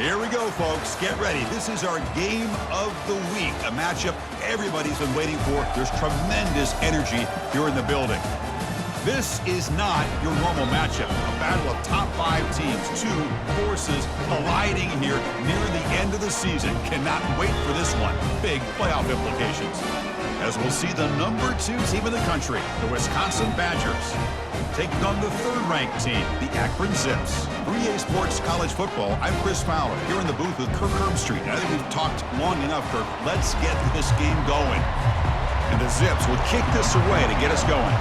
Here we go, folks. Get ready. This is our game of the week, a matchup everybody's been waiting for. There's tremendous energy here in the building. This is not your normal matchup. A battle of top 5 teams, 2 forces colliding here near the end of the season. Cannot wait for this one. Big playoff implications. As we'll see the number 2 team in the country, the Wisconsin Badgers, taking on the 3rd-ranked team, the Akron Zips. 3A Sports College Football, I'm Chris Fowler, here in the booth with Kirk Herbstreit. I think we've talked long enough, Kirk. Let's get this game going. And the Zips will kick this away to get us going.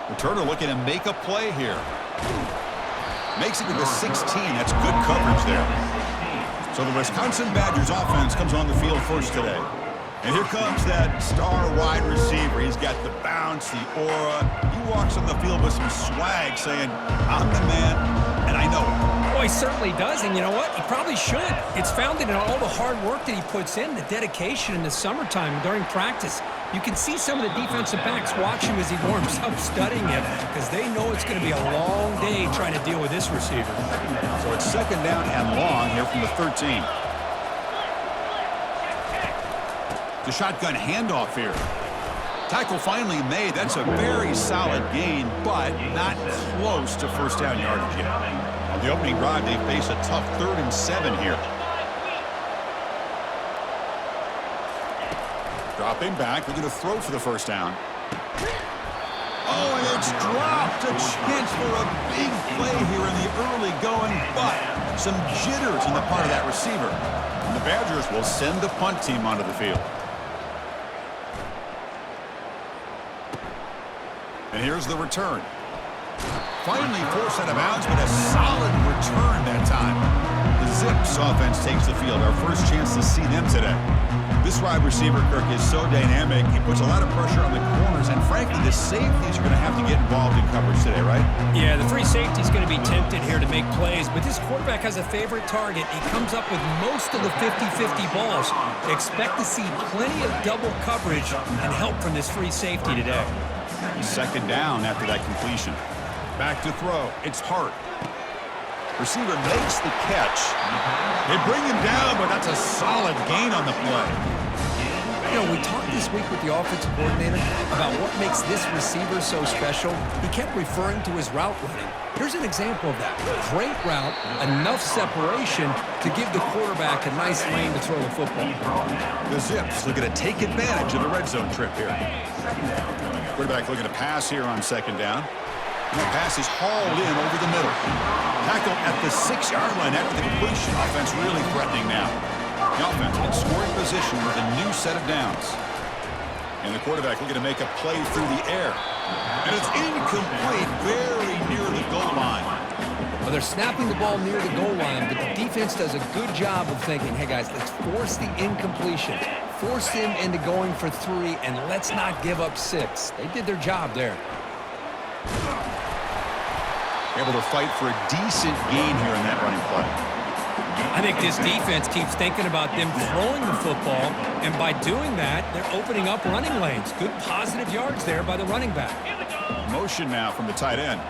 Returner looking to make a play here. Makes it to the 16. That's good coverage there. So the Wisconsin Badgers offense comes on the field first today. And here comes that star wide receiver. He's got the bounce, the aura. He walks on the field with some swag saying, I'm the man, and I know it. Oh, he certainly does, and you know what? He probably should. It's founded in all the hard work that he puts in, the dedication in the summertime during practice. You can see some of the defensive backs watch him as he warms up, studying him, because they know it's going to be a long day trying to deal with this receiver. So it's 2nd down and long here from the 13. The shotgun handoff here. Tackle finally made. That's a very solid gain, but not close to 1st down yardage yet. On the opening drive, they face a tough 3rd and 7 here. Dropping back, looking to throw for the 1st down. Oh, and it's dropped. A chance for a big play here in the early going, but some jitters on the part of that receiver. And the Badgers will send the punt team onto the field. And here's the return. Finally forced out of bounds, but a solid return that time. The Zips offense takes the field. Our first chance to see them today. This wide receiver, Kirk, is so dynamic. He puts a lot of pressure on the corners, and frankly, the safeties are going to have to get involved in coverage today, right? Yeah, the free safety is going to be tempted here to make plays, but this quarterback has a favorite target. He comes up with most of the 50-50 balls. Expect to see plenty of double coverage and help from this free safety today. 2nd down after that completion. Back to throw. It's Hart. Receiver makes the catch. They bring him down, but that's a solid gain on the play. You know, we talked this week with the offensive coordinator about what makes this receiver so special. He kept referring to his route running. Here's an example of that. Great route, enough separation to give the quarterback a nice lane to throw the football. The Zips looking to take advantage of the red zone trip here. Quarterback looking to pass here on 2nd down. And the pass is hauled in over the middle. Tackle at the 6-yard line after the completion. Offense really threatening now. The offense in scoring position with a new set of downs. And the quarterback looking to make a play through the air. And it's incomplete, very near the goal line. Well, they're snapping the ball near the goal line, but the defense does a good job of thinking, hey, guys, let's force the incompletion. Force him into going for 3, and let's not give up 6. They did their job there. Able to fight for a decent gain here in that running play. I think this defense keeps thinking about them throwing the football, and by doing that, they're opening up running lanes. Good positive yards there by the running back. Motion now from the tight end.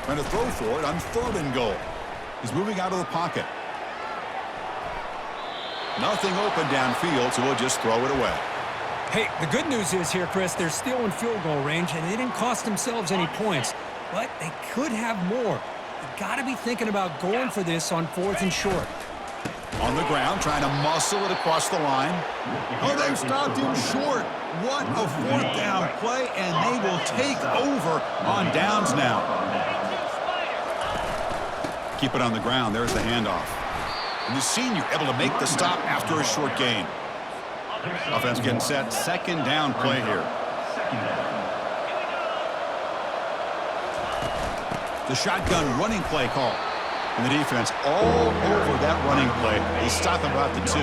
Trying to throw for it on 3rd and goal. He's moving out of the pocket. Nothing open downfield, so we'll just throw it away. Hey, the good news is here, Chris, they're still in field goal range, and they didn't cost themselves any points, but they could have more. You got to be thinking about going for this on 4th and short. On the ground, trying to muscle it across the line. Oh, they've stopped him short. What a 4th down play, and they will take over on downs now. Keep it on the ground. There's the handoff. And the senior able to make the stop after a short gain. Offense getting set. 2nd down play here. The shotgun running play call. And the defense all over that running play. They stop about the 2.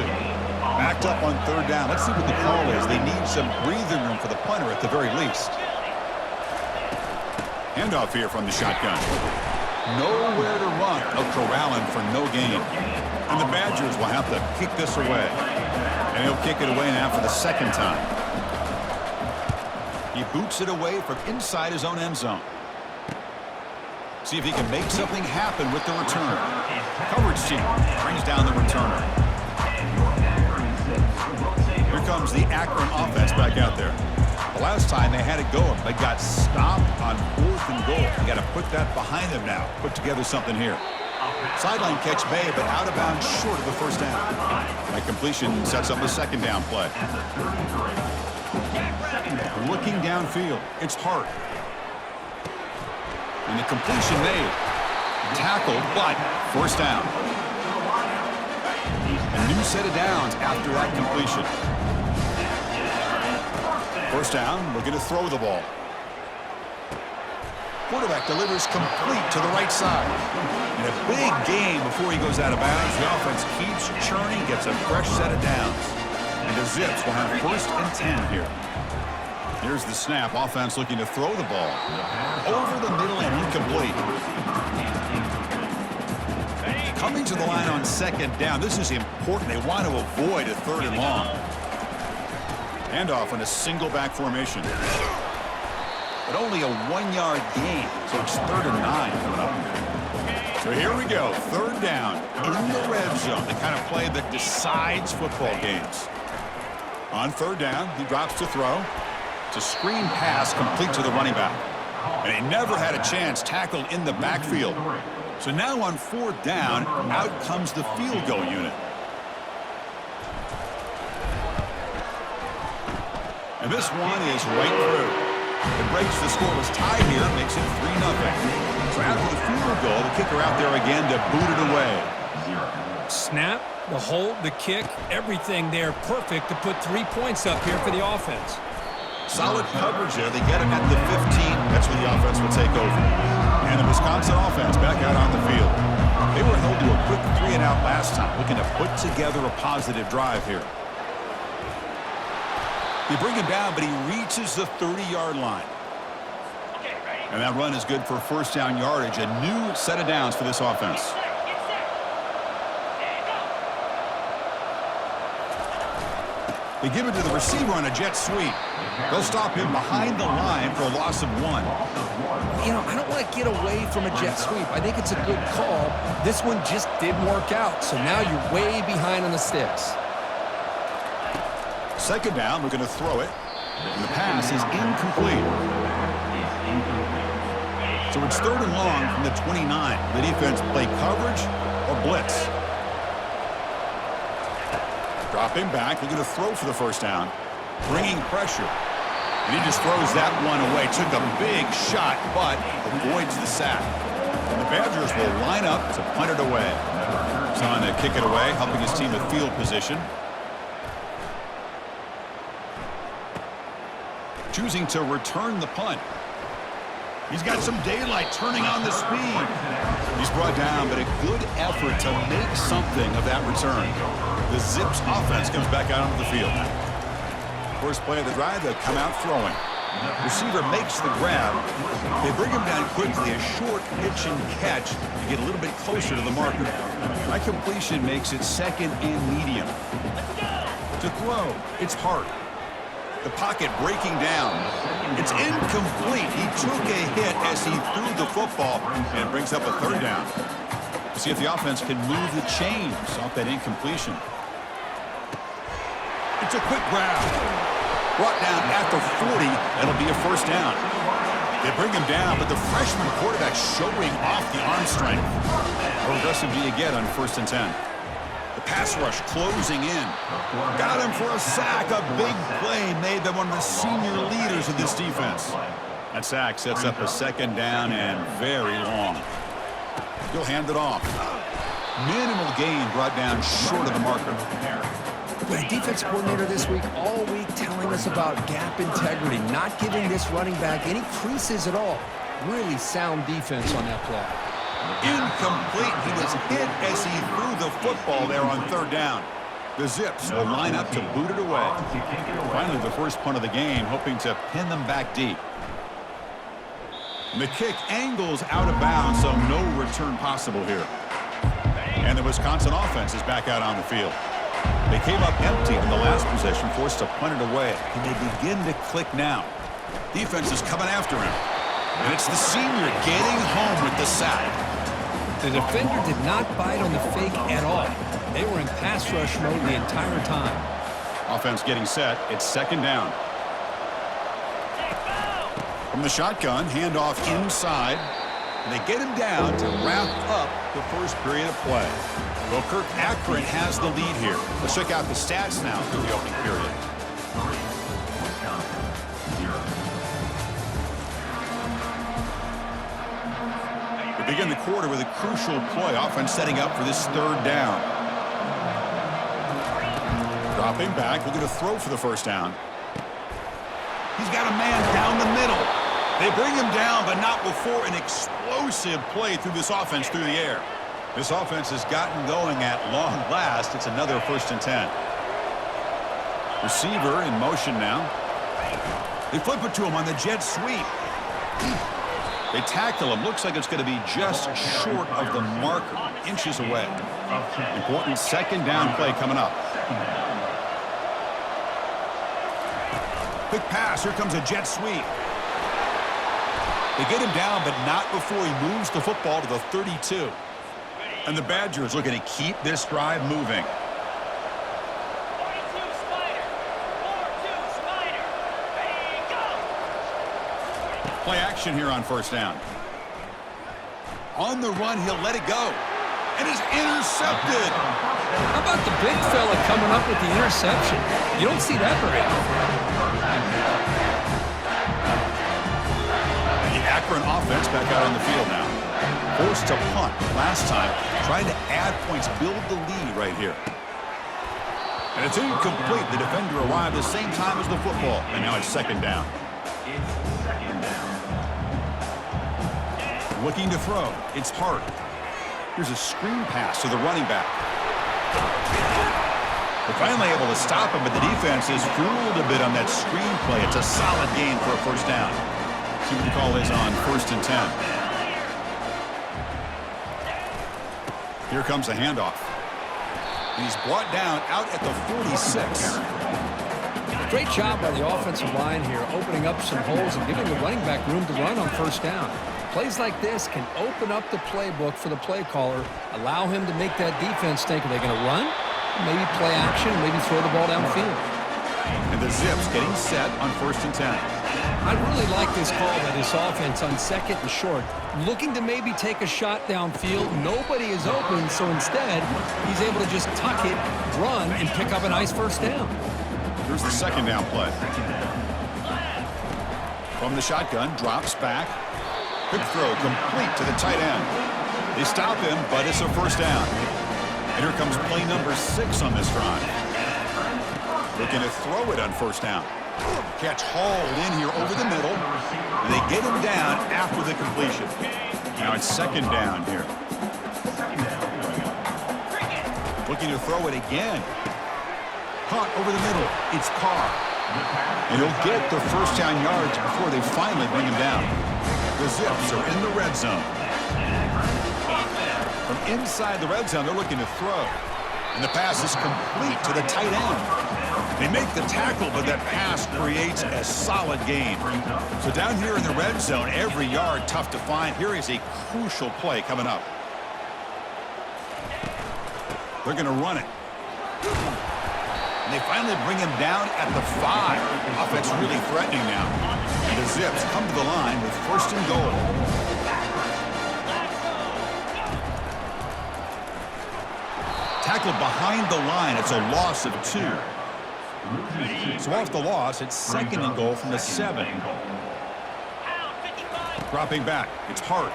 Backed up on 3rd down. Let's see what the call is. They need some breathing room for the punter at the very least. Handoff here from the shotgun. Nowhere to run. Corralling for no gain. And the Badgers will have to kick this away. And he'll kick it away now for the 2nd time. He boots it away from inside his own end zone. See if he can make something happen with the return. Coverage team brings down the returner. Here comes the Akron offense back out there. The last time they had it going, they got stopped on 4th and goal. They got to put that behind them now. Put together something here. Sideline catch made, but out of bounds short of the first down. That completion sets up a second down play. Looking downfield, it's Hart. And the completion made. Tackled, but first down. A new set of downs after that completion. First down, looking to throw the ball. Quarterback delivers complete to the right side. And a big gain before he goes out of bounds. The offense keeps churning, gets a fresh set of downs. And the Zips will have 1st and 10 here. Here's the snap. Offense looking to throw the ball. Over the middle and incomplete. Coming to the line on 2nd down. This is important. They want to avoid a 3rd and long. Handoff in a single back formation. But only a 1-yard gain, so it's 3rd and 9 coming up. So here we go, 3rd down in the red zone, the kind of play that decides football games. On 3rd down, he drops to throw. It's a screen pass complete to the running back. And he never had a chance tackled in the backfield. So now on 4th down, out comes the field goal unit. And this one is right through. It breaks the scoreless tie here, makes it 3-0. So after the field goal, the kicker out there again to boot it away. Snap, the hold, the kick, everything there perfect to put 3 points up here for the offense. Solid coverage there. They get him at the 15. That's where the offense will take over. And the Wisconsin offense back out on the field. They were held to a quick 3-and-out last time, looking to put together a positive drive here. They bring him down, but he reaches the 30-yard line. And that run is good for first down yardage. A new set of downs for this offense. They give it to the receiver on a jet sweep. They'll stop him behind the line for a loss of 1. You know, I don't want to get away from a jet sweep. I think it's a good call. This one just didn't work out, so now you're way behind on the sticks. 2nd down, we're going to throw it. And the pass is incomplete. So it's 3rd and long from the 29. The defense play coverage or blitz. Dropping back, looking to throw for the first down. Bringing pressure. And he just throws that one away. Took a big shot, but avoids the sack. And the Badgers will line up to punt it away. He's on to kick it away, helping his team with field position. Choosing to return the punt. He's got some daylight, turning on the speed. He's brought down, but a good effort to make something of that return. The Zips offense comes back out onto the field. First play of the drive, they'll come out throwing. Receiver makes the grab. They bring him down quickly, a short pitch and catch to get a little bit closer to the marker. That completion makes it 2nd and medium. To throw, it's Hart. The pocket breaking down. It's incomplete. He took a hit as he threw the football and brings up a 3rd down. We'll see if the offense can move the chains off that incompletion. It's a quick grab. Brought down at the 40. That'll be a first down. They bring him down, but the freshman quarterback showing off the arm strength. How aggressive do you get on 1st and 10? The pass rush closing in. Got him for a sack. A big play made by one of the senior leaders of this defense. That sack sets up a 2nd down and very long. He'll hand it off. Minimal gain brought down short of the marker. But a defense coordinator this week, all week, telling us about gap integrity, not giving this running back any creases at all. Really sound defense on that play. Incomplete. He was hit as he threw the football there on 3rd down. The Zips will line up to boot it away. Finally, the first punt of the game, hoping to pin them back deep. And the kick angles out of bounds, so no return possible here. And the Wisconsin offense is back out on the field. They came up empty in the last possession, forced to punt it away. Can they begin to click now? Defense is coming after him. And it's the senior getting home with the sack. The defender did not bite on the fake at all. They were in pass rush mode the entire time. Offense getting set. It's second down. From the shotgun, handoff inside. And they get him down to wrap up the first period of play. Well, Kirk, Akron has the lead here. Let's check out the stats now through the opening period. We begin the quarter with a crucial play. Offense setting up for this third down. Dropping back, looking to throw for the first down. He's got a man down the middle. They bring him down, but not before an explosive play through this offense through the air. This offense has gotten going at long last. It's another 1st and 10. Receiver in motion now. They flip it to him on the jet sweep. They tackle him. Looks like it's going to be just short of the marker, inches away. Important second down play coming up. Quick pass. Here comes a jet sweep. They get him down, but not before he moves the football to the 32. And the Badgers looking to keep this drive moving. 42 Spider. 4-2 Spider. Ready, go. Play action here on first down. On the run, he'll let it go. And is intercepted. How about the big fella coming up with the interception? You don't see that very often. Akron offense back out on the field now. Forced to punt last time, trying to add points, build the lead right here. And it's incomplete. The defender arrived the same time as the football, and now it's second down. Looking to throw. It's Hart. Here's a screen pass to the running back. They're finally able to stop him, but the defense is fooled a bit on that screen play. It's a solid gain for a first down. See what the call is on 1st and 10. Here comes a handoff. He's brought down out at the 46. Great job by the offensive line here, opening up some holes and giving the running back room to run on first down. Plays like this can open up the playbook for the play caller, allow him to make that defense think, are they going to run? Maybe play action, maybe throw the ball downfield. And the Zips getting set on 1st and 10. I really like this call by this offense on 2nd and short. Looking to maybe take a shot downfield. Nobody is open, so instead, he's able to just tuck it, run, and pick up a nice first down. Here's the second down play. From the shotgun, drops back. Quick throw, complete to the tight end. They stop him, but it's a first down. And here comes play number 6 on this drive. Looking to throw it on first down. Catch hauled in here over the middle. And they get him down after the completion. Now it's second down here. Looking to throw it again. Caught over the middle. It's Carr. And he'll get the first down yards before they finally bring him down. The Zips are in the red zone. From inside the red zone, they're looking to throw. And the pass is complete to the tight end. They make the tackle, but that pass creates a solid gain. So down here in the red zone, every yard tough to find. Here is a crucial play coming up. They're going to run it. And they finally bring him down at the 5. Offense really threatening now. And the Zips come to the line with 1st and goal. Tackled behind the line. It's a loss of 2. So off the loss, it's 2nd and goal from the 7. Dropping back, it's Hart.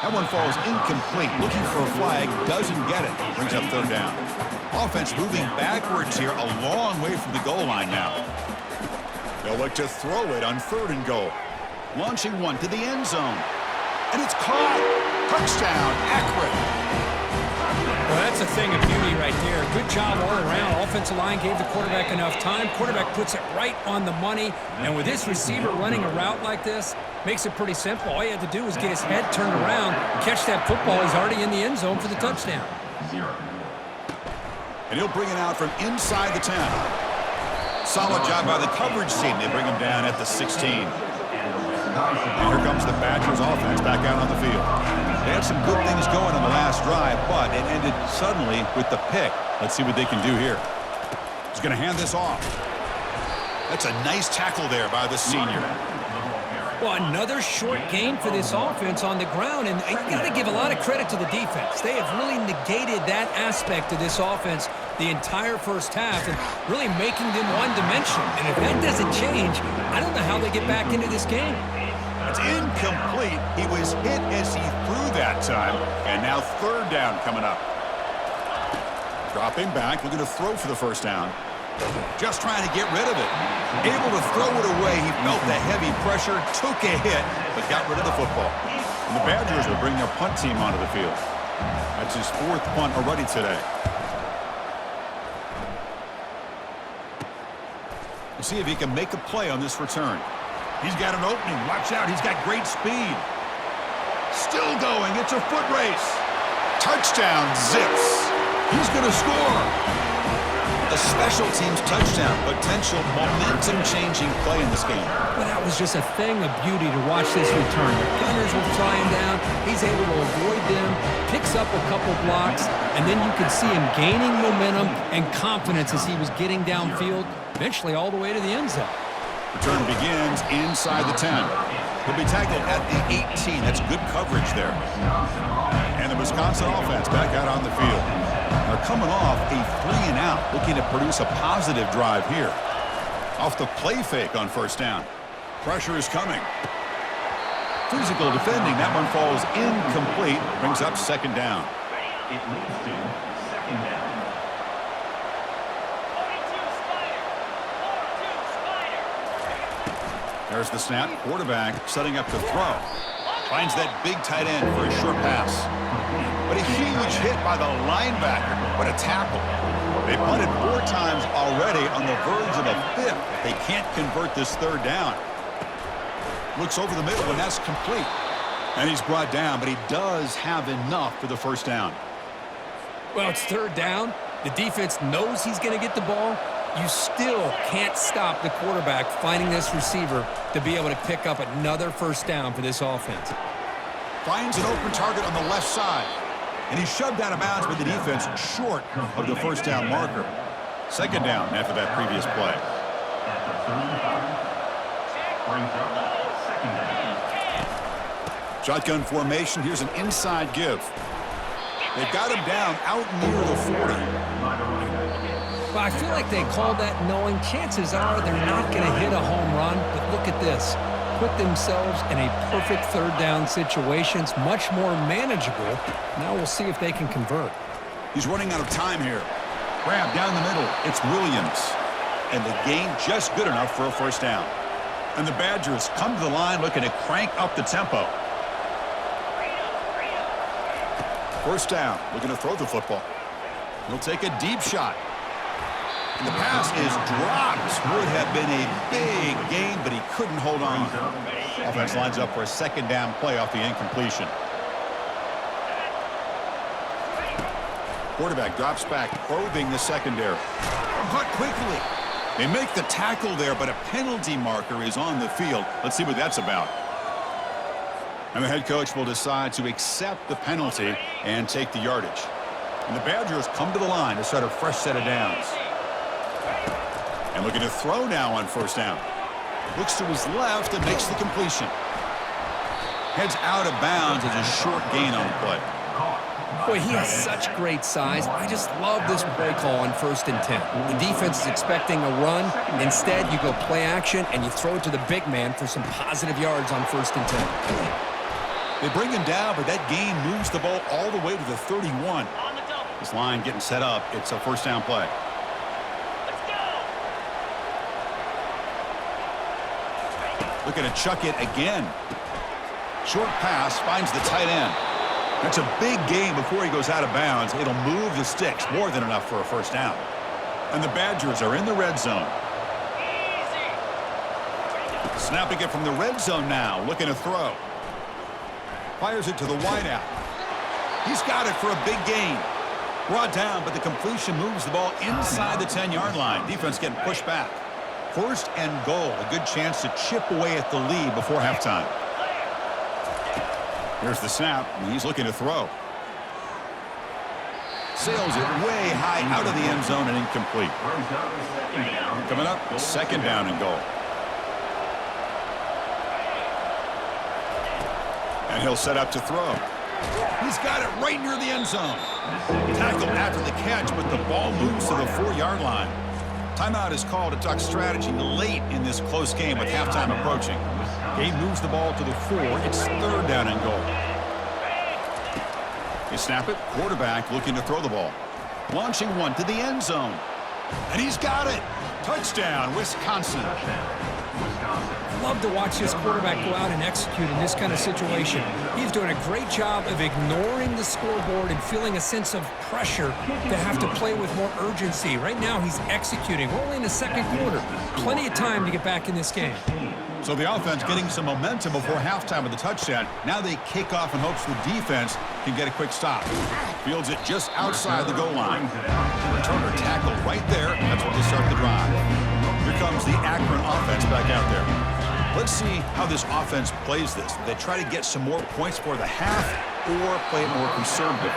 That one falls incomplete. Looking for a flag, doesn't get it. Brings up third down. Offense moving backwards here, a long way from the goal line now. They'll look to throw it on 3rd and goal. Launching one to the end zone. And it's caught. Touchdown, Akron. Well, that's a thing of beauty right there. Good job all around. Offensive line gave the quarterback enough time. Quarterback puts it right on the money. And with this receiver running a route like this, makes it pretty simple. All he had to do was get his head turned around, catch that football. He's already in the end zone for the touchdown. And he'll bring it out from inside the 10. Solid job by the coverage team. They bring him down at the 16. And here comes the Badgers offense back out on the field. They had some good things going on the last drive, but it ended suddenly with the pick. Let's see what they can do here. He's going to hand this off. That's a nice tackle there by the senior. Well, another short gain for this offense on the ground, and you got to give a lot of credit to the defense. They have really negated that aspect of this offense the entire first half and really making them one-dimensional. And if that doesn't change, I don't know how they get back into this game. It's incomplete. He was hit as he threw that time, and now third down coming up. Dropping back, looking to throw for the first down. Just trying to get rid of it. Able to throw it away. He felt the heavy pressure, took a hit, but got rid of the football. And the Badgers will bring their punt team onto the field. That's his fourth punt already today. We'll see if he can make a play on this return. He's got an opening. Watch out. He's got great speed. Still going. It's a foot race. Touchdown, Zips. He's going to score. A special teams touchdown, potential momentum-changing play in this game. But that was just a thing of beauty to watch this return. The gunners were flying down. He's able to avoid them, picks up a couple blocks, and then you could see him gaining momentum and confidence as he was getting downfield, eventually all the way to the end zone. Return begins inside the 10. He'll be tackled at the 18. That's good coverage there. And the Wisconsin offense back out on the field. They're coming off a 3-and-out, looking to produce a positive drive here. Off the play fake on first down. Pressure is coming. Physical defending. That one falls incomplete. Brings up second down. It leads to second down. 42 Spider. 42 Spider. There's the snap. Quarterback setting up to throw. Finds that big tight end for a short pass. But a huge hit by the linebacker. What a tackle. They punted 4 times already on the verge of a 5th. They can't convert this third down. Looks over the middle, and that's complete. And he's brought down, but he does have enough for the first down. Well, it's third down. The defense knows he's going to get the ball. You still can't stop the quarterback finding this receiver to be able to pick up another first down for this offense. Finds an open target on the left side. And he's shoved out of bounds by the defense short of the first down marker. Second down after that previous play. At the 35. Brings up second down. Shotgun formation. Here's an inside give. They've got him down out near the 40. Well, I feel like they called that knowing chances are they're not going to hit a home run. But look at this. Put themselves in a perfect third down situation. It's much more manageable. Now we'll see if they can convert. He's running out of time here. Grab down the middle. It's Williams. And the gain just good enough for a first down. And the Badgers come to the line looking to crank up the tempo. First down. Looking to throw the football. He'll take a deep shot. And the pass is dropped. Would have been a big gain, but he couldn't hold on. Offense lines up for a second down play off the incompletion. Quarterback drops back, probing the secondary. Caught quickly. They make the tackle there, but a penalty marker is on the field. Let's see what that's about. And the head coach will decide to accept the penalty and take the yardage. And the Badgers come to the line to start a fresh set of downs. And looking to throw now on first down. Looks to his left and makes the completion. Heads out of bounds as a short gain on the play. Boy, he has such great size. I just love this play call on 1st and 10. The defense is expecting a run. Instead, you go play action and you throw it to the big man for some positive yards on 1st and 10. They bring him down, but that gain moves the ball all the way to the 31. On the double. This line getting set up. It's a first down play. Let's go. Looking to chuck it again. Short pass finds the tight end. That's a big gain before he goes out of bounds. It'll move the sticks, more than enough for a first down. And the Badgers are in the red zone. Easy. Snapping it from the red zone now, looking to throw. Fires it to the wideout. He's got it for a big gain. Brought down, but the completion moves the ball inside the 10-yard line. Defense getting pushed back. First and goal. A good chance to chip away at the lead before halftime. Here's the snap. He's looking to throw. Sails it way high out of the end zone and incomplete. Coming up, second down and goal. And he'll set up to throw. He's got it right near the end zone. Tackled after the catch, but the ball moves to the 4-yard line. Timeout is called to talk strategy late in this close game with halftime approaching. Gabe moves the ball to the 4. It's third down and goal. They snap it. Quarterback looking to throw the ball. Launching one to the end zone. And he's got it. Touchdown, Wisconsin. I love to watch this quarterback go out and execute in this kind of situation. He's doing a great job of ignoring the scoreboard and feeling a sense of pressure to have to play with more urgency. Right now, he's executing. We're only in the second quarter. Plenty of time to get back in this game. So the offense getting some momentum before halftime with the touchdown. Now they kick off in hopes the defense can get a quick stop. Fields it just outside the goal line. Returner tackled right there. That's what they start the drive. Here comes the Akron offense back out there. Let's see how this offense plays this. They try to get some more points for the half or play it more conservative.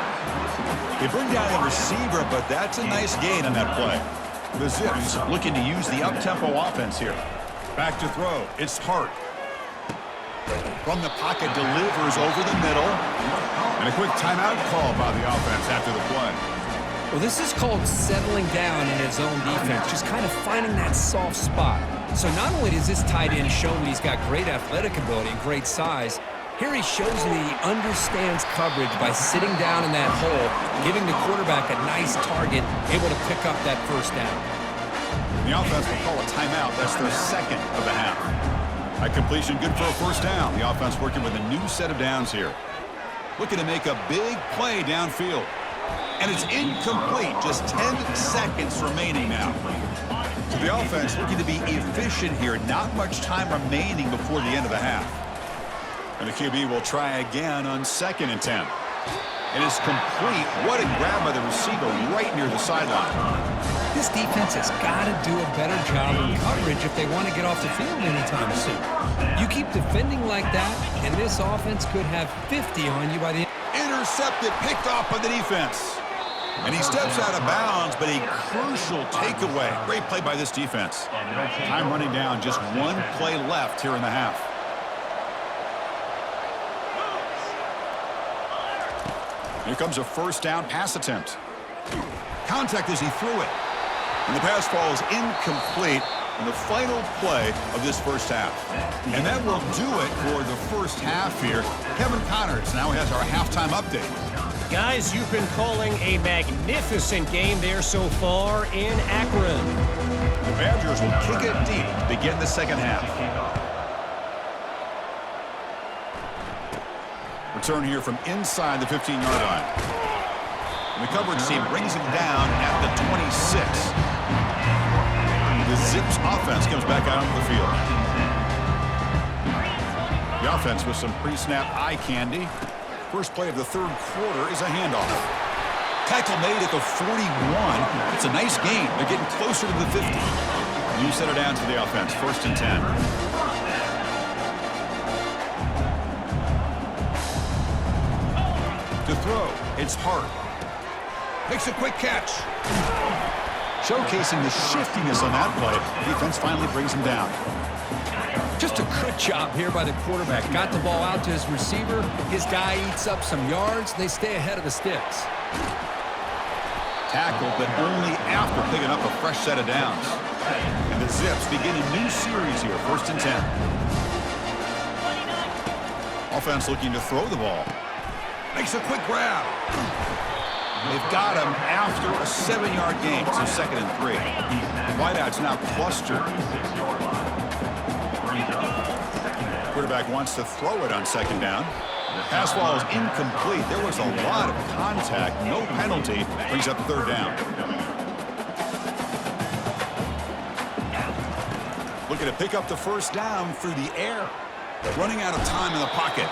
They bring down the receiver, but that's a nice gain on that play. The Zips looking to use the up-tempo offense here. Back to throw. It's Hart. From the pocket, delivers over the middle. And a quick timeout call by the offense after the play. Well, this is called settling down in his own defense, just kind of finding that soft spot. So not only does this tight end show that he's got great athletic ability and great size, here he shows that he understands coverage by sitting down in that hole, giving the quarterback a nice target, able to pick up that first down. The offense will call a timeout. That's their second of the half. That completion good for a first down. The offense working with a new set of downs here. Looking to make a big play downfield. And it's incomplete. Just 10 seconds remaining now. So the offense looking to be efficient here. Not much time remaining before the end of the half. And the QB will try again on 2nd and 10. It is complete. What a grab by the receiver right near the sideline. This defense has got to do a better job in coverage if they want to get off the field anytime soon. You keep defending like that, and this offense could have 50 on you by the end. Intercepted, picked off by the defense. And he steps out of bounds, but a crucial takeaway. Great play by this defense. Time running down, just one play left here in the half. Here comes a first down pass attempt. Contact as he threw it. And the pass falls incomplete in the final play of this first half. And that will do it for the first half here. Kevin Connors now has our halftime update. Guys, you've been calling a magnificent game there so far in Akron. The Badgers will kick it deep to begin the second half. Return here from inside the 15-yard line. And the coverage team brings him down at the 26. The Zips offense comes back out onto the field. The offense with some pre-snap eye candy. First play of the third quarter is a handoff. Tackle made at the 41. It's a nice gain. They're getting closer to the 50. You set it down to the offense. 1st and 10. To throw, it's Hart. Makes a quick catch. Showcasing the shiftiness on that play. Defense finally brings him down. Just a good job here by the quarterback. Got the ball out to his receiver. His guy eats up some yards. They stay ahead of the sticks. Tackled, but only after picking up a fresh set of downs. And the Zips begin a new series here. 1st and 10. Offense looking to throw the ball. Makes a quick grab. They've got him after a 7-yard gain, so 2nd and 3. Wideouts now clustered. Quarterback wants to throw it on 2nd down. Pass ball is incomplete. There was a lot of contact. No penalty. Brings up the 3rd down. Looking to pick up the first down through the air. Running out of time in the pocket.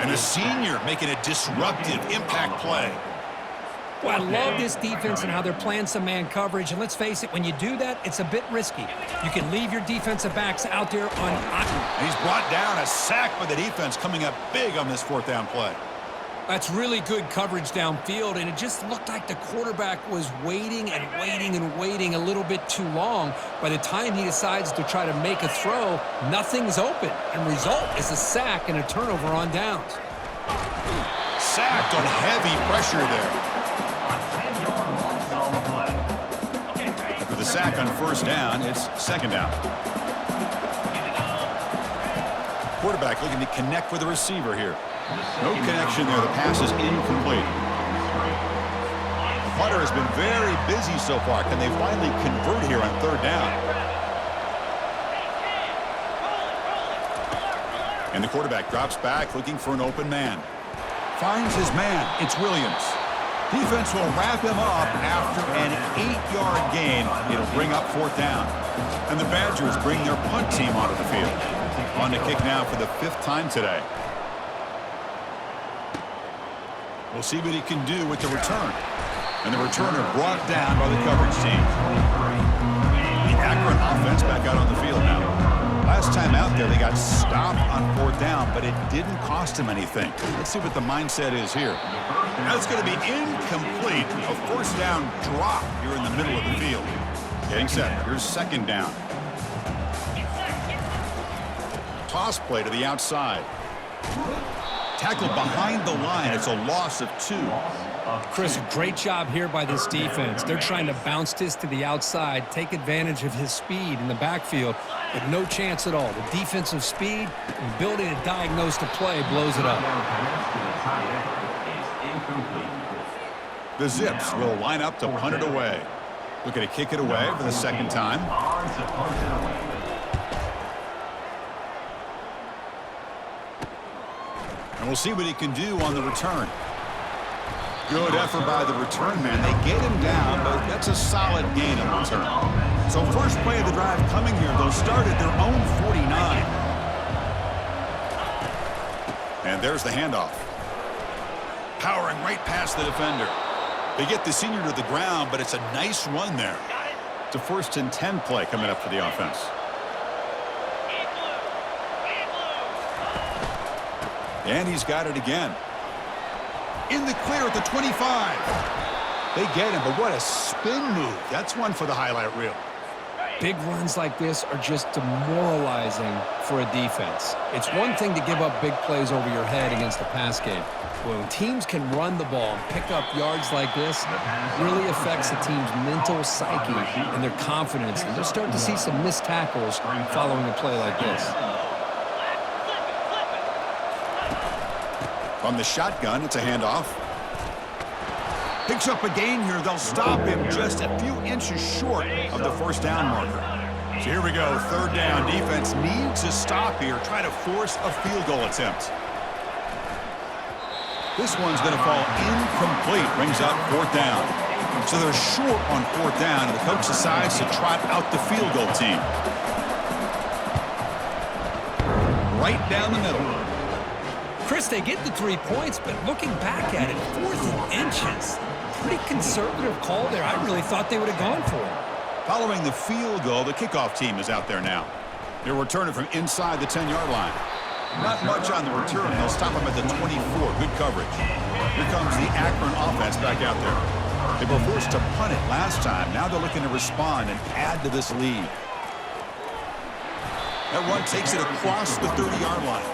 And a senior making a disruptive impact play. Well, I love this defense and how they're playing some man coverage. And let's face it, when you do that, it's a bit risky. You can leave your defensive backs out there on... He's brought down, a sack by the defense coming up big on this fourth down play. That's really good coverage downfield, and it just looked like the quarterback was waiting and waiting and waiting a little bit too long. By the time he decides to try to make a throw, nothing's open, and result is a sack and a turnover on downs. Sacked on heavy pressure there. After the sack on first down, it's second down. Quarterback looking to connect with the receiver here. No connection there. The pass is incomplete. Hunter has been very busy so far. Can they finally convert here on third down? And the quarterback drops back looking for an open man. Finds his man. It's Williams. Defense will wrap him up after an 8-yard gain. It'll bring up fourth down. And the Badgers bring their punt team onto the field. On to kick now for the 5th time today. We'll see what he can do with the return. And the returner brought down by the coverage team. The Akron offense back out on the field now. Last time out there, they got stopped on fourth down, but it didn't cost them anything. Let's see what the mindset is here. That's going to be incomplete. A first down drop here in the middle of the field. Getting set. Here's second down. Toss play to the outside. Tackled behind the line. It's a loss of 2. Chris, a great job here by this defense. They're trying to bounce this to the outside, take advantage of his speed in the backfield, but no chance at all. The defensive speed and ability to diagnose the play blows it up. The Zips will line up to punt it away. Looking to kick it away for the second time. And we'll see what he can do on the return. Good effort by the return man. They get him down, but that's a solid gain on the return. So first play of the drive coming here. They'll start at their own 49. And there's the handoff. Powering right past the defender. They get the senior to the ground, but it's a nice run there. It's a 1st and 10 play coming up for the offense. And he's got it again. In the clear at the 25. They get him, but what a spin move. That's one for the highlight reel. Big runs like this are just demoralizing for a defense. It's one thing to give up big plays over your head against the pass game. When teams can run the ball and pick up yards like this, it really affects the team's mental psyche and their confidence. And they're starting to see some missed tackles following a play like this. From the shotgun, it's a handoff. Picks up a gain here. They'll stop him just a few inches short of the first down marker. So here we go, third down. Defense needs to stop here, try to force a field goal attempt. This one's going to fall incomplete, brings up fourth down. So they're short on fourth down, and the coach decides to trot out the field goal team. Right down the middle. Chris, they get the 3 points, but looking back at it, 4th and inches. Pretty conservative call there. I really thought they would have gone for it. Following the field goal, the kickoff team is out there now. They're returning from inside the 10-yard line. Not much on the return. They'll stop him at the 24. Good coverage. Here comes the Akron offense back out there. They were forced to punt it last time. Now they're looking to respond and add to this lead. That run takes it across the 30-yard line.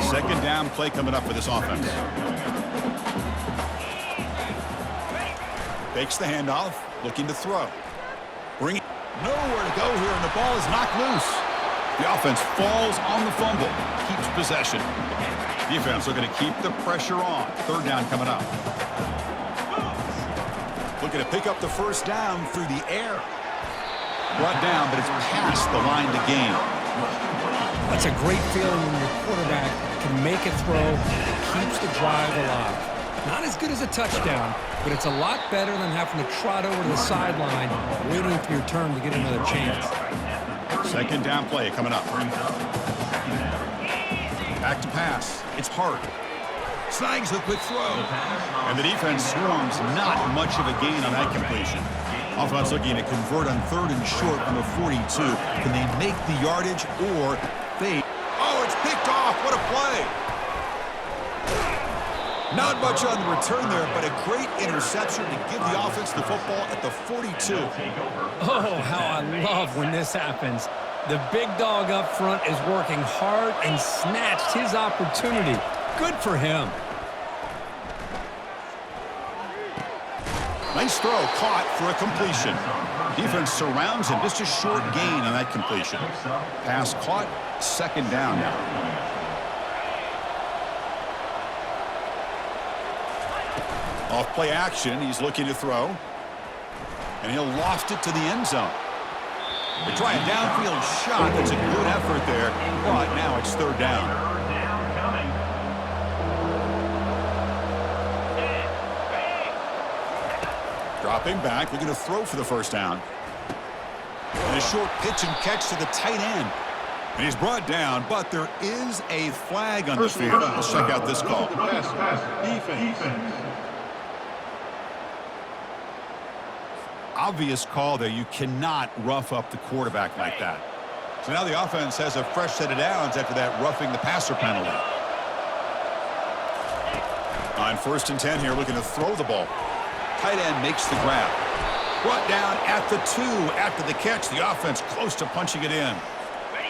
Second down play coming up for this offense. Fakes the handoff, looking to throw. Bring it. Nowhere to go here, and the ball is knocked loose. The offense falls on the fumble, keeps possession. Defense looking to keep the pressure on. Third down coming up. Looking to pick up the first down through the air. Brought down, but it's past the line to gain. That's a great feeling when your quarterback can make a throw that keeps the drive alive. Not as good as a touchdown, but it's a lot better than having to trot over to the sideline, waiting for your turn to get another chance. Second down play coming up. Back to pass. It's Hart. Snags the quick throw. And the defense swarms not much of a gain on that completion. Offense looking to convert on 3rd and short from the 42. Can they make the yardage or fade? Oh, it's picked off. What a play. Not much on the return there, but a great interception to give the offense the football at the 42. Oh, how I love when this happens. The big dog up front is working hard and snatched his opportunity. Good for him. Nice throw, caught for a completion. Defense surrounds him, just a short gain on that completion. Pass caught, 2nd down now. Off play action, he's looking to throw. And he'll loft it to the end zone. They try a downfield shot. That's a good effort there, but now it's 3rd down. Dropping back, looking to throw for the 1st down. And a short pitch and catch to the tight end. And he's brought down, but there is a flag on the field. Let's check out this call. Defense. Obvious call there. You cannot rough up the quarterback like that. So now the offense has a fresh set of downs after that roughing the passer penalty. On 1st and 10 here, looking to throw the ball. Tight end makes the grab. Brought down at the 2 after the catch. The offense close to punching it in.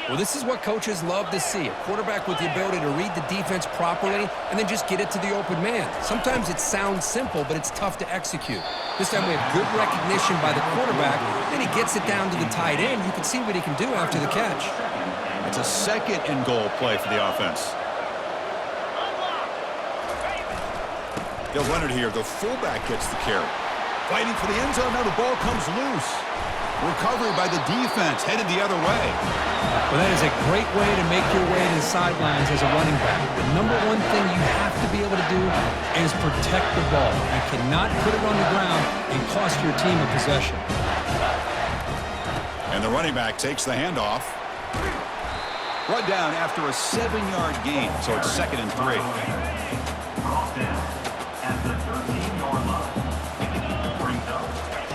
Well, this is what coaches love to see. A quarterback with the ability to read the defense properly and then just get it to the open man. Sometimes it sounds simple, but it's tough to execute. This time we have good recognition by the quarterback. Then he gets it down to the tight end. You can see what he can do after the catch. It's a 2nd and goal play for the offense. They'll run it here. The fullback gets the carry. Fighting for the end zone. Now the ball comes loose. Recovery by the defense. Headed the other way. Well, that is a great way to make your way to the sidelines as a running back. The number one thing you have to be able to do is protect the ball. You cannot put it on the ground and cost your team a possession. And the running back takes the handoff. Brought down after a 7-yard gain. So it's 2nd and 3.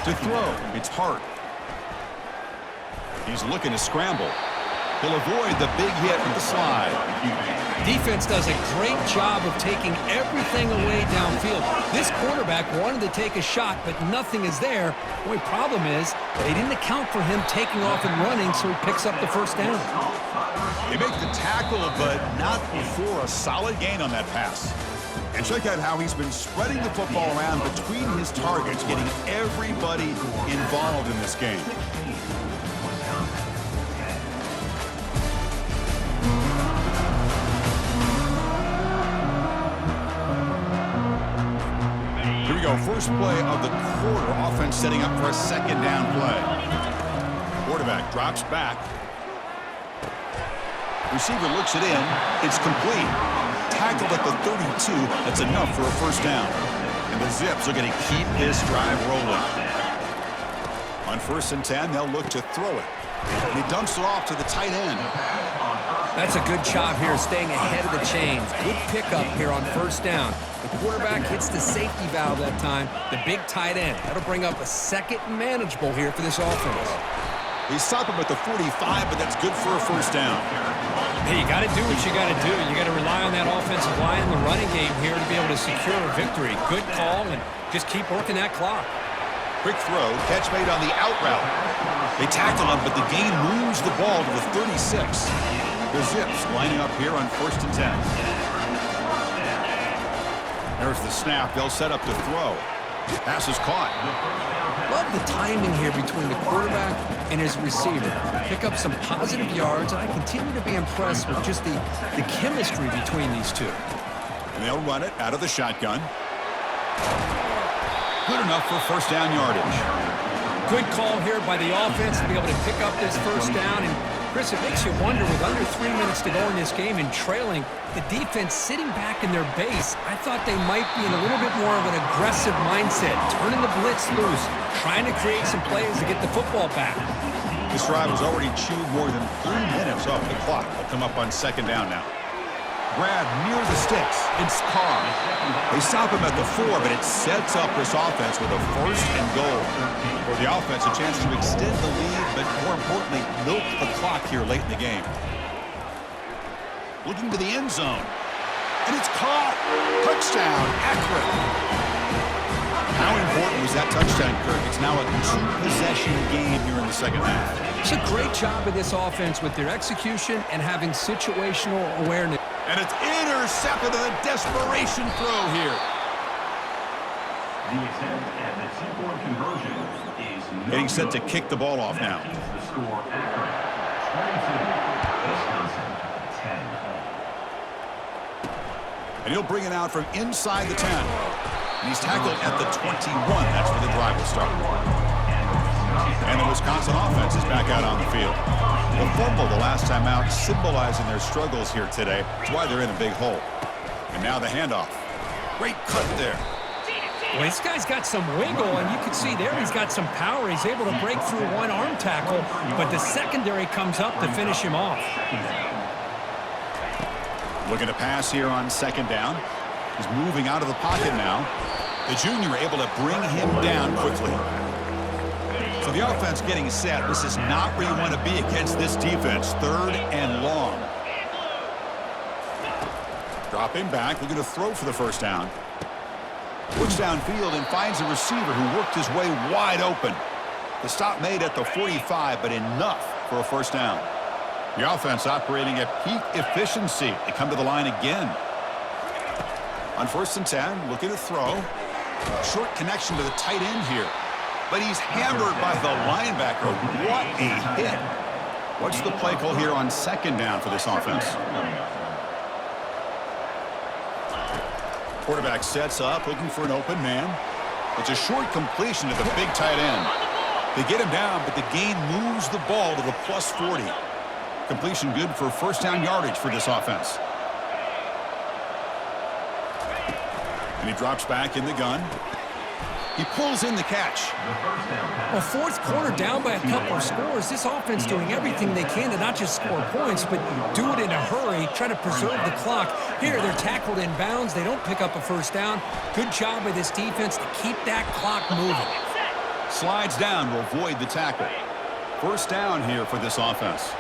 To throw, it's Hart. He's looking to scramble. He'll avoid the big hit with the slide. Defense does a great job of taking everything away downfield. This quarterback wanted to take a shot, but nothing is there. The only problem is they didn't account for him taking off and running, so he picks up the 1st down. They make the tackle, but not before a solid gain on that pass. And check out how he's been spreading the football around between his targets, getting everybody involved in this game. Here we go, first play of the quarter. Offense setting up for a 2nd down play. Quarterback drops back. Receiver looks it in. It's complete. Tackled at the 32. That's enough for a 1st down. And the Zips are going to keep this drive rolling. On 1st and 10, they'll look to throw it. And he dumps it off to the tight end. That's a good job here, staying ahead of the chains. Good pickup here on 1st down. The quarterback hits the safety valve that time, the big tight end. That'll bring up a 2nd and manageable here for this offense. They stop him at the 45, but that's good for a 1st down. Hey, you got to do what you got to do. You got to rely on that offensive line in the running game here to be able to secure a victory. Good call, and just keep working that clock. Quick throw, catch made on the out route. They tackle him, but the gain moves the ball to the 36. The Zips lining up here on 1st and 10. There's the snap. They'll set up to throw. Pass is caught. Love the timing here between the quarterback and his receiver. Pick up some positive yards, and I continue to be impressed with just the chemistry between these two. And they'll run it out of the shotgun. Good enough for 1st down yardage. Good call here by the offense to be able to pick up this 1st down. And Chris, it makes you wonder, with under 3 minutes to go in this game and trailing, the defense sitting back in their base, I thought they might be in a little bit more of an aggressive mindset, turning the blitz loose, trying to create some plays to get the football back. This drive has already chewed more than 3 minutes off the clock. They'll come up on 2nd down now. grab near the sticks. It's Carr. They stop him at the 4, but it sets up this offense with a 1st and goal. For the offense, a chance to extend the lead, but more importantly, milk the clock here late in the game. Looking to the end zone. And it's caught. Touchdown, Akron. How important was that touchdown, Kirk? It's now a 2-possession game here in the second half. It's a great job of this offense with their execution and having situational awareness. And it's intercepted to the desperation throw here. The attempt at the 2-point conversion is Getting set to kick the ball off now. The score, Akron 22, Wisconsin 10. And he'll bring it out from inside the 10. And he's tackled at the 21. That's where the drive will start. And the Wisconsin offense is back out on the field. The fumble the last time out, symbolizing their struggles here today. That's why they're in a big hole. And now the handoff. Great cut there. Well, this guy's got some wiggle, and you can see there he's got some power. He's able to break through one arm tackle, but the secondary comes up to finish him off. Looking to pass here on 2nd down. He's moving out of the pocket now. The junior able to bring him down quickly. So the offense getting set. This is not where you want to be against this defense. 3rd and long. Dropping back, looking to throw for the 1st down. Looks downfield and finds a receiver who worked his way wide open. The stop made at the 45, but enough for a 1st down. The offense operating at peak efficiency. They come to the line again. On 1st and 10, looking to throw. Short connection to the tight end here. But he's hammered by the linebacker. What a hit. What's the play call here on 2nd down for this offense? Quarterback sets up, looking for an open man. It's a short completion to the big tight end. They get him down, but the gain moves the ball to the +40. Completion good for 1st down yardage for this offense. And he drops back in the gun. He pulls in the catch. Well, 4th quarter down by a couple of scores. This offense doing everything they can to not just score points, but do it in a hurry, try to preserve the clock. Here, they're tackled in bounds. They don't pick up a 1st down. Good job by this defense to keep that clock moving. Slides down to avoid the tackle. 1st down here for this offense.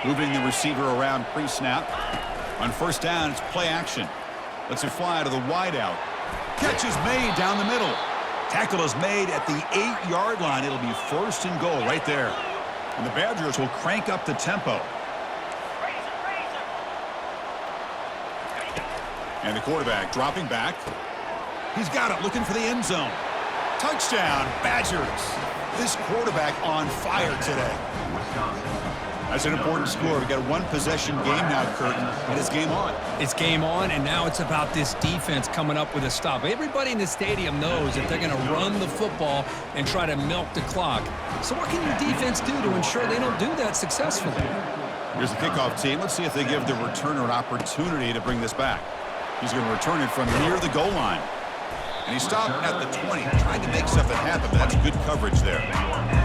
Moving the receiver around pre-snap. On 1st down, it's play action. Lets it fly to the wideout. Catch is made down the middle. Tackle is made at the 8-yard line. It'll be 1st and goal right there. And the Badgers will crank up the tempo. And the quarterback dropping back. He's got it, looking for the end zone. Touchdown, Badgers. This quarterback on fire today. That's an important score. We've got a 1-possession game now, Kirk, and it's game on. It's game on, and now it's about this defense coming up with a stop. Everybody in the stadium knows that they're going to run the football and try to milk the clock. So what can your defense do to ensure they don't do that successfully? Here's the kickoff team. Let's see if they give the returner an opportunity to bring this back. He's going to return it from near the goal line. And he stopped at the 20, tried to make something happen, but that's good coverage there.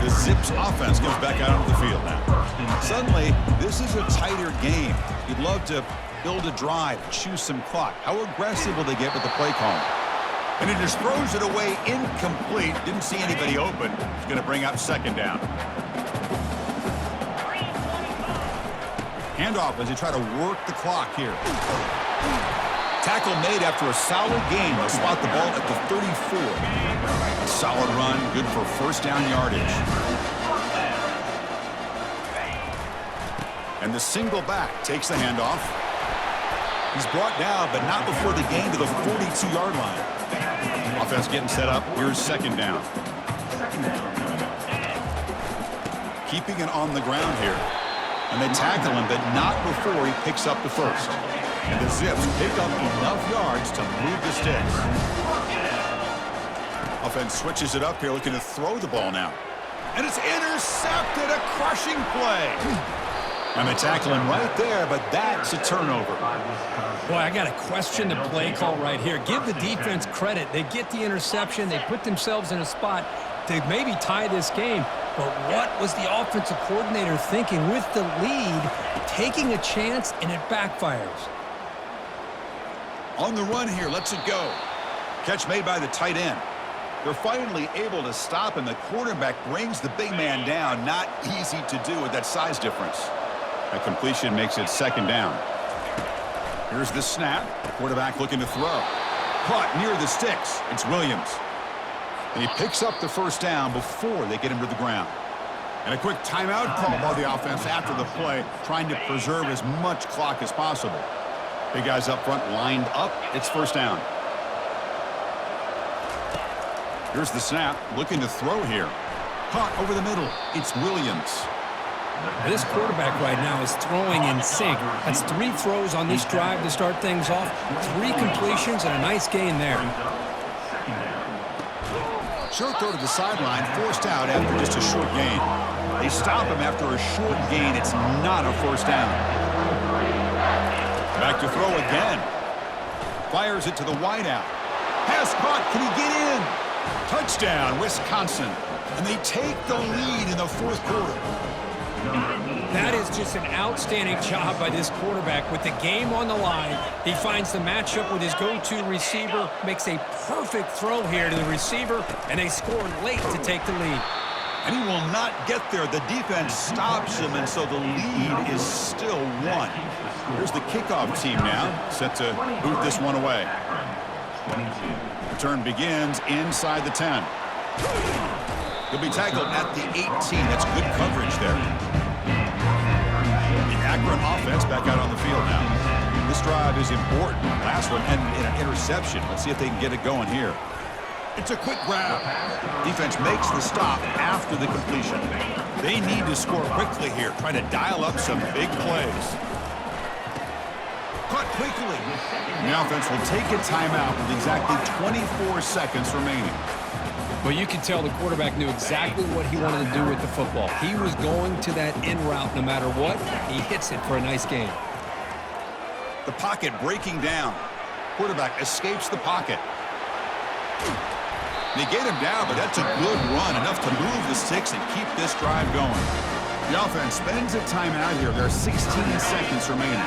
The Zips offense comes back out onto the field now. Suddenly, this is a tighter game. You'd love to build a drive, choose some clock. How aggressive will they get with the play call? And he just throws it away incomplete. Didn't see anybody open. He's going to bring up 2nd down. Handoff as they try to work the clock here. Tackle made after a solid gain. They'll spot the ball at the 34. A solid run, good for 1st down yardage. And the single back takes the handoff. He's brought down, but not before the gain to the 42-yard line. Offense getting set up. Here's 2nd down. Keeping it on the ground here. And they tackle him, but not before he picks up the 1st. And the Zips pick up enough yards to move the sticks. Offense switches it up here, looking to throw the ball now. And it's intercepted, a crushing play. And they tackle him right there, but that's a turnover. Boy, I got to question the play call right here. Give the defense credit. They get the interception. They put themselves in a spot to maybe tie this game. But what was the offensive coordinator thinking with the lead, taking a chance, and it backfires? On the run here, lets it go. Catch made by the tight end. They're finally able to stop him. The quarterback brings the big man down. Not easy to do with that size difference. That completion makes it second down. Here's the snap. Quarterback looking to throw. Caught near the sticks. It's Williams. And he picks up the first down before they get him to the ground. And a quick timeout call by the offense after the play, trying to preserve as much clock as possible. Big guys up front lined up. It's first down. Here's the snap. Looking to throw here. Caught over the middle. It's Williams. This quarterback right now is throwing in sync. That's 3 throws on this drive to start things off. 3 completions and a nice gain there. Short throw to the sideline, forced out after just a short gain. They stop him after a short gain. It's not a first down. Back to throw again. Fires it to the wideout. Pass caught. Can he get in? Touchdown, Wisconsin. And they take the lead in the fourth quarter. That is just an outstanding job by this quarterback with the game on the line. He finds the matchup with his go-to receiver, makes a perfect throw here to the receiver, and they score late to take the lead. And he will not get there. The defense stops him, and so the lead is still 1. Here's the kickoff team now, set to boot this one away. Return begins inside the 10. He'll be tackled at the 18. That's good coverage there. The Akron offense back out on the field now. This drive is important. Last one ended in an interception. Let's see if they can get it going here. It's a quick grab. Defense makes the stop after the completion. They need to score quickly here, trying to dial up some big plays. Caught quickly. The offense will take a timeout with exactly 24 seconds remaining. Well, you can tell the quarterback knew exactly what he wanted to do with the football. He was going to that in route no matter what. He hits it for a nice gain. The pocket breaking down. Quarterback escapes the pocket. They get him down, but that's a good run, enough to move the sticks and keep this drive going. The offense spends a timeout here. There are 16 seconds remaining.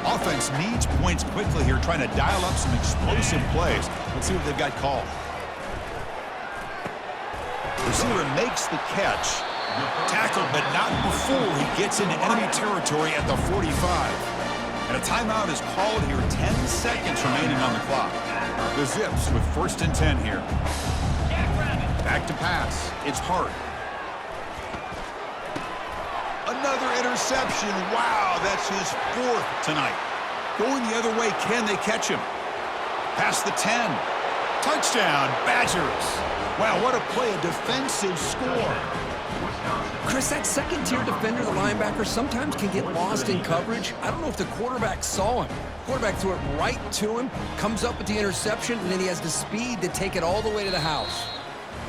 Offense needs points quickly here, trying to dial up some explosive plays. Let's see what they've got called. Receiver makes the catch. Tackled, but not before he gets into enemy territory at the 45. And a timeout is called here. 10 seconds remaining on the clock. The Zips with 1st and 10 here. Back to pass. It's Hart. Another interception. Wow, that's his 4th tonight. Going the other way, can they catch him? Past the 10. Touchdown, Badgers. Wow, what a play, a defensive score. Chris, that second-tier defender, the linebacker, sometimes can get lost in coverage. I don't know if the quarterback saw him. Quarterback threw it right to him, comes up with the interception, and then he has the speed to take it all the way to the house.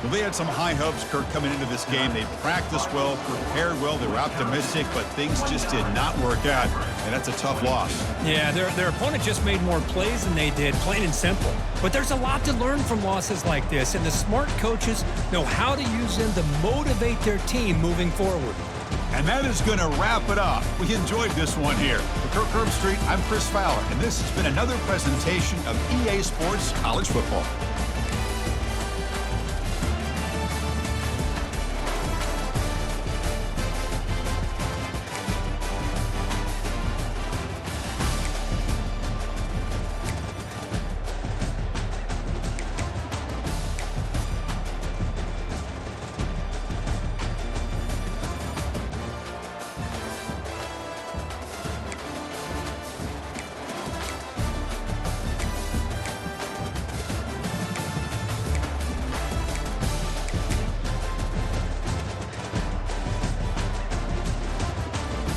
Well, they had some high hopes, Kirk, coming into this game. They practiced well, prepared well, they were optimistic, but things just did not work out, and that's a tough loss. Yeah, their opponent just made more plays than they did, plain and simple. But there's a lot to learn from losses like this, and the smart coaches know how to use them to motivate their team moving forward. And that is going to wrap it up. We enjoyed this one here. For Kirk Herbstreit, I'm Chris Fowler, and this has been another presentation of EA Sports College Football.